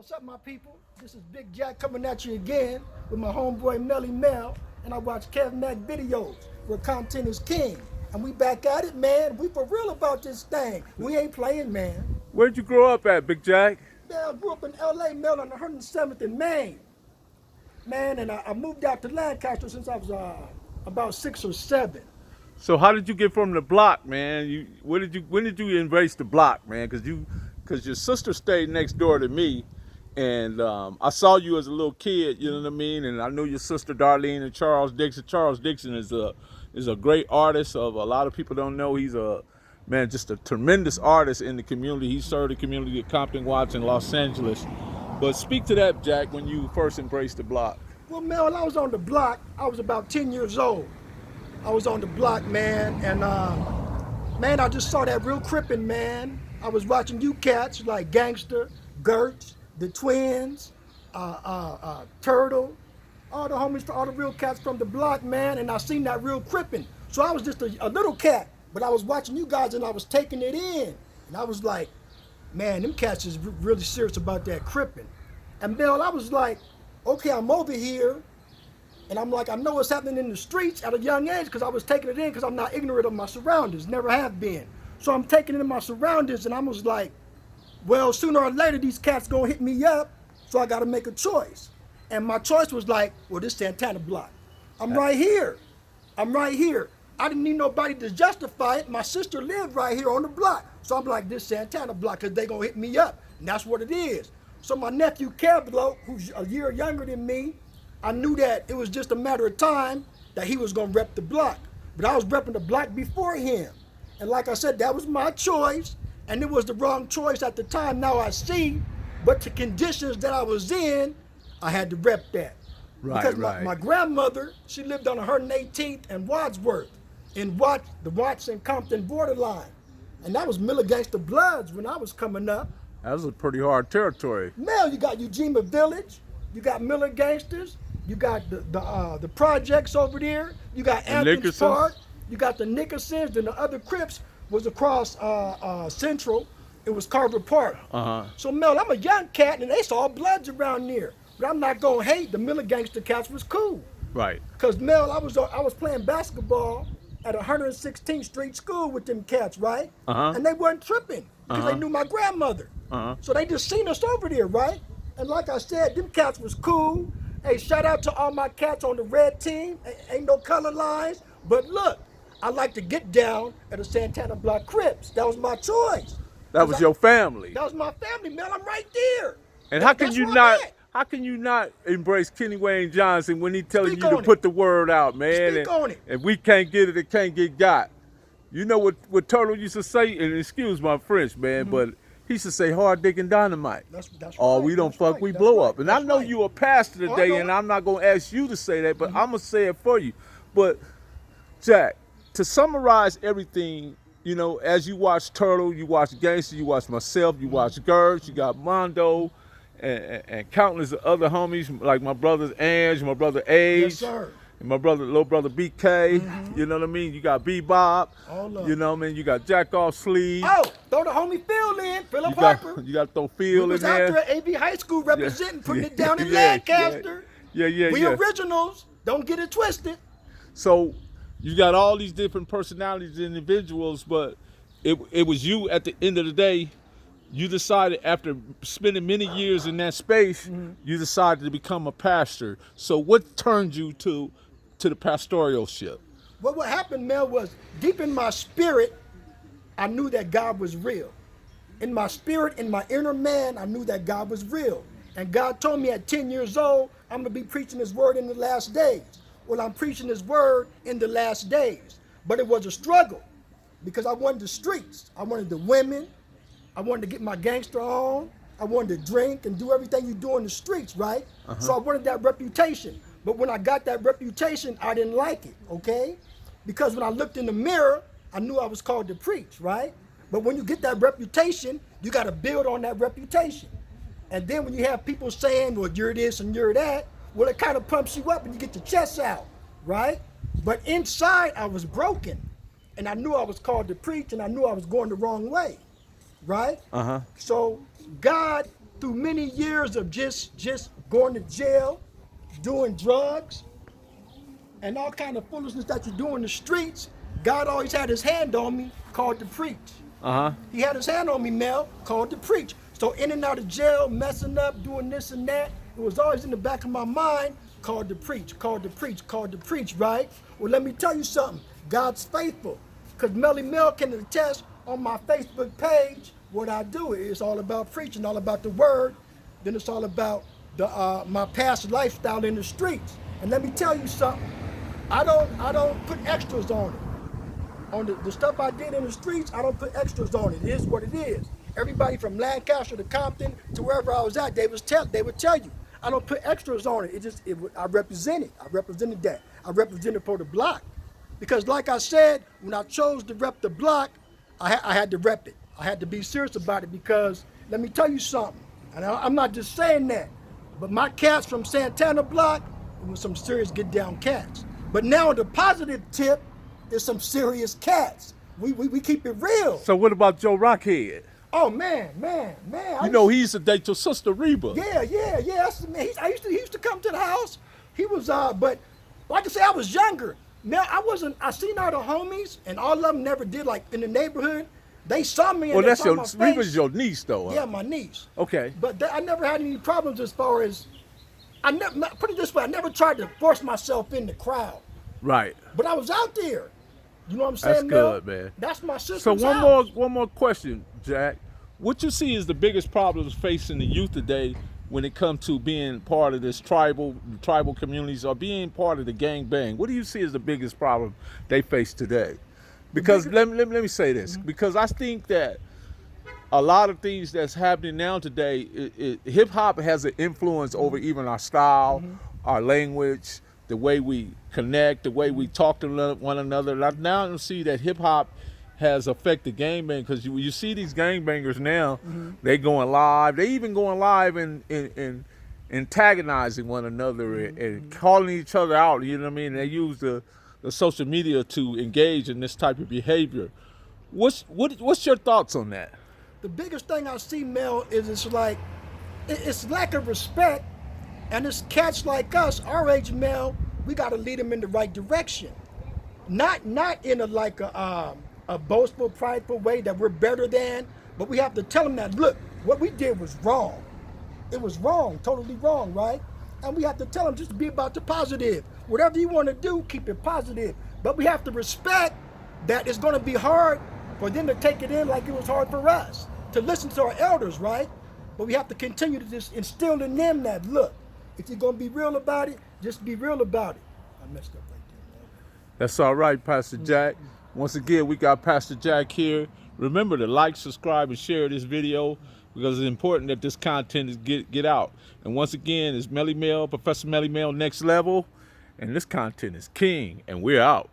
What's up, my people? This is Big Jacc coming at you again with my homeboy Melly Mel, and I watch Kev Mac videos where content is king. And we back at it, man. We for real about this thing. We ain't playing, man. Where'd you grow up at, Big Jacc? Man, I grew up in LA, Mel, on 107th in Maine. Man, and I moved out to Lancaster since I was about 6 or 7. So how did you get from the block, man? When did you embrace the block, man? Cause your sister stayed next door to me, and I saw you as a little kid. You know what I mean? And I knew your sister Darlene and Charles Dixon. Charles Dixon is a great artist. Of a lot of people don't know he's just a tremendous artist in the community. He served the community at Compton Watts in Los Angeles. But speak to that, Jacc, when you first embraced the block. Well, Mel, when I was on the block, I was about 10 years old. I was on the block, man, and man, I just saw that real crippin', man. I was watching you cats like Gangster, Gertz, the Twins, Turtle, all the homies, all the real cats from the block, man, and I seen that real crippin'. So I was just a little cat, but I was watching you guys and I was taking it in. And I was like, man, them cats is really serious about that crippin'. And Mel, I was like, okay, I'm over here. And I'm like, I know what's happening in the streets at a young age because I was taking it in because I'm not ignorant of my surroundings, never have been. So I'm taking it in my surroundings and I was like, well, sooner or later these cats gonna hit me up, so I gotta make a choice. And my choice was like, well, this Santana block. I'm right here. I'm right here. I didn't need nobody to justify it. My sister lived right here on the block. So I'm like, this Santana block because they gonna hit me up. And that's what it is. So my nephew Kevlo, who's a year younger than me, I knew that it was just a matter of time that he was gonna rep the block. But I was repping the block before him. And like I said, that was my choice. And it was the wrong choice at the time, now I see. But the conditions that I was in, I had to rep that. Right, because right. my grandmother, she lived on 118th and Wadsworth, in the Watts and Compton borderline. And that was Miller Gangster Bloods when I was coming up. That was a pretty hard territory. Mel, you got Eugenia Village, you got Miller Gangsters, you got the projects over there, you got Anthony's Park, you got the Nickersons, and the other Crips was across Central. It was Carver Park. So Mel, I'm a young cat, and they saw Bloods around there. But I'm not gonna hate. The Miller Gangster cats was cool. Right. Cause Mel, I was playing basketball at 116th Street School with them cats, right? And they weren't tripping because they knew my grandmother. So they just seen us over there, right? And like I said, them cats was cool. Hey, shout out to all my cats on the red team. Ain't no color lines. But look, I like to get down at the Santana Block Crips. That was my choice. That was your family. That was my family, man. I'm right there. And how can you not embrace Kenny Wayne Johnson when he telling Speak you to on put it. the word out, man? Speak on it. And we can't get it can't get got. You know what Turtle used to say, and excuse my French, man, but he used to say hard digging dynamite. That's oh, right. we don't That's fuck, right. we That's blow right. up. And That's I know right. you a pastor I today, know and it. I'm not gonna ask you to say that, but I'm gonna say it for you. But Jacc, to summarize everything, you know, as you watch Turtle, you watch Gangster, you watch myself, you watch Gertz, you got Mondo, and countless other homies like my brother Ange, my brother Age, Yes, sir. and my little brother BK. You know what I mean? You got Bebop. All of You know what I mean? You got Jacc off sleeve. Oh, throw the homie Phil in, Philip You got Harper. you got to throw We Phil in was out there. there at AB High School representing, putting it down in Yeah, Lancaster. Yeah. We originals. Don't get it twisted. So you got all these different personalities, individuals, but it was you at the end of the day. You decided after spending many years in that space, you decided to become a pastor. So what turned you to the pastoralship? What happened, Mel, was deep in my spirit, I knew that God was real. In my spirit, in my inner man, I knew that God was real. And God told me at 10 years old, I'm going to be preaching his word in the last days. Well, I'm preaching his word in the last days. But it was a struggle because I wanted the streets. I wanted the women. I wanted to get my gangster on. I wanted to drink and do everything you do in the streets, right? So I wanted that reputation. But when I got that reputation, I didn't like it, okay? Because when I looked in the mirror, I knew I was called to preach, right? But when you get that reputation, you got to build on that reputation. And then when you have people saying, well, you're this and you're that, well, it kind of pumps you up and you get your chest out, right? But inside, I was broken. And I knew I was called to preach and I knew I was going the wrong way, right? So God through many years of just going to jail, doing drugs, and all kind of foolishness that you do in the streets, God always had his hand on me, called to preach. Uh-huh. He had his hand on me, Mel, called to preach. So in and out of jail, messing up, doing this and that, it was always in the back of my mind, called to preach, called to preach, called to preach, right? Well, let me tell you something. God's faithful. Because Melly Mel can attest on my Facebook page, what I do is all about preaching, all about the word. Then it's all about my past lifestyle in the streets. And let me tell you something. I don't put extras on it. On the stuff I did in the streets, I don't put extras on it. It is what it is. Everybody from Lancaster to Compton to wherever I was at, they would tell you. I don't put extras on it. I represent it. I represented that. I represented for the block. Because like I said, when I chose to rep the block, I had to rep it. I had to be serious about it because let me tell you something. And I'm not just saying that, but my cats from Santana block, it was some serious get down cats. But now the positive tip is some serious cats. We keep it real. So what about Joe Rockhead? Oh man. You know he used to date your sister Reba. Yeah. That's the man. He used to come to the house. He was but like I said, I was younger. Now I seen all the homies, and all of them never did like in the neighborhood. They saw me. And Well, they that's saw my face. Reba's your niece, though. Huh? Yeah, my niece. Okay. But I never had any problems as far as put it this way. I never tried to force myself in the crowd. Right. But I was out there. You know what I'm saying? That's good, man. That's my sister's So house. one more question, Jacc. What you see is the biggest problems facing the youth today when it comes to being part of this tribal communities or being part of the gang bang? What do you see as the biggest problem they face today? Because let me say this, because I think that a lot of things that's happening now today, hip hop has an influence over even our style, our language, the way we connect, the way we talk to one another. Now I see that hip hop has affected gangbang because you see these gangbangers now, they going live. They even going live and antagonizing one another and calling each other out. You know what I mean? They use the social media to engage in this type of behavior. What's your thoughts on that? The biggest thing I see, Mel, is it's lack of respect, and it's cats like us, our age, Mel. We got to lead them in the right direction, not in a boastful, prideful way that we're better than, but we have to tell them that, look, what we did was wrong. It was wrong, totally wrong, right? And we have to tell them just to be about the positive. Whatever you want to do, keep it positive. But we have to respect that it's going to be hard for them to take it in like it was hard for us, to listen to our elders, right? But we have to continue to just instill in them that, look, if you're going to be real about it, just be real about it. I messed up right there, man. That's all right, Pastor Jacc. Once again, we got Pastor Jacc here. Remember to like, subscribe, and share this video because it's important that this content is get out. And once again, it's Melly Mel, Professor Melly Mel Next Level, and this content is king, and we're out.